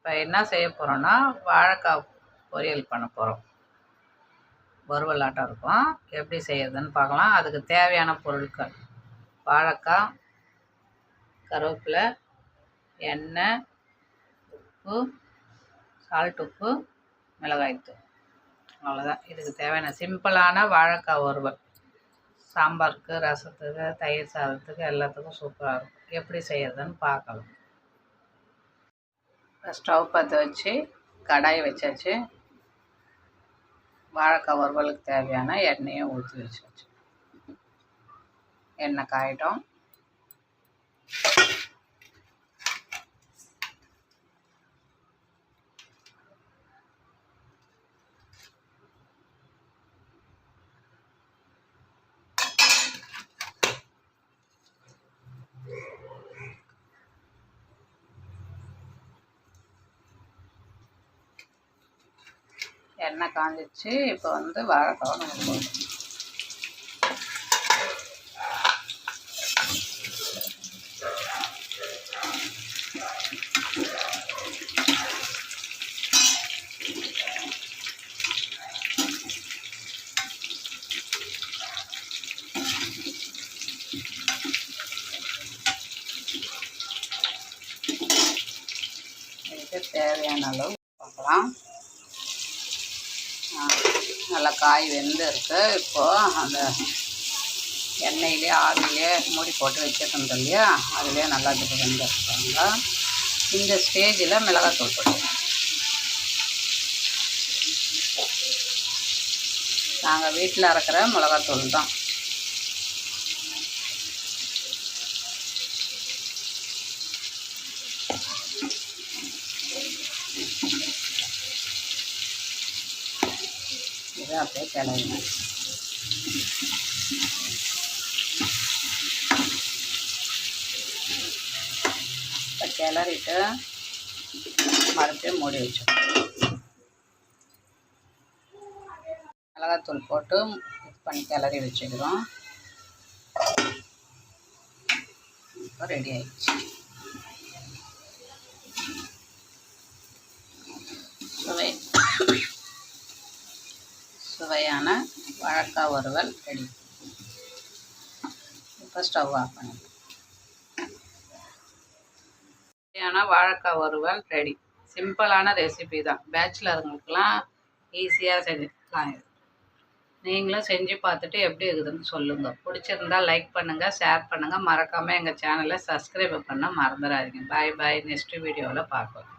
இப்போ என்ன செய்ய போகிறோன்னா வாழைக்காய் பொரியல் பண்ண போகிறோம். வறுவலாட்டம் இருக்கும். எப்படி செய்யறதுன்னு பார்க்கலாம். அதுக்கு தேவையான பொருட்கள்: வாழைக்காய், கருவேப்பிலை, எண்ணெய், உப்பு, சால்ட், உப்பு, மிளகாய்த்தூள். அவ்வளோதான். இதுக்கு தேவையான சிம்பிளான வாழைக்காய் வறுவல். சாம்பாருக்கு, ரசத்துக்கு, தயிர் சாதத்துக்கு எல்லாத்துக்கும் சூப்பராக இருக்கும். எப்படி செய்யறதுன்னு பார்க்கலாம். ஸ்டவ் பற்ற வச்சு கடாயை வச்சாச்சு. வாழைக்காய் வறுவலுக்கு தேவையான எண்ணெயை ஊற்றி வச்சாச்சு. எண்ணெய் காயிட்டோம். எண்ணெய் காஞ்சிச்சு. இப்போ வாழைக்காவை நம்ம போடுறோம். இதுக்கு தேவையான அளவு பார்க்கலாம். நல்லா காய் வெந்து இருக்கு. இப்போது அந்த எண்ணெயிலே ஆவிலே மூடி போட்டு வச்சுருந்தோம் இல்லையா, அதிலே நல்லா இதுக்கு வெந்துருக்காங்க. இந்த ஸ்டேஜில் மிளகாத்தூள் போடுவோம். நாங்கள் வீட்டில் அரைக்கிற மிளகாத்தூள் தான். இதை அப்படியே கிளறிங்க. இப்போ கிளறிட்டு மறுபடியும் மூடி வச்சோம். மிளகாத்தூள் போட்டு இது பண்ணி கிளறி வச்சுக்கிறோம். இப்போ ரெடி ஆயிடுச்சு. சுவையான வாழைக்காய் வறுவல் ரெடி. இப்போ ஸ்டவ் ஆஃப் பண்ணிடலாம். சுவையான வாழைக்காய் வறுவல் ரெடி. சிம்பிளான ரெசிபி தான். பேச்சுலருங்களுக்கெல்லாம் ஈஸியாக செஞ்சுக்கலாம். நீங்களும் செஞ்சு பார்த்துட்டு எப்படி இருக்குதுன்னு சொல்லுங்கள். பிடிச்சிருந்தா லைக் பண்ணுங்கள், ஷேர் பண்ணுங்கள். மறக்காமல் எங்கள் சேனலை சப்ஸ்கிரைப் பண்ண மறந்துடாதீங்க. பாய் பாய். நெக்ஸ்ட் வீடியோவில் பார்க்கலாம்.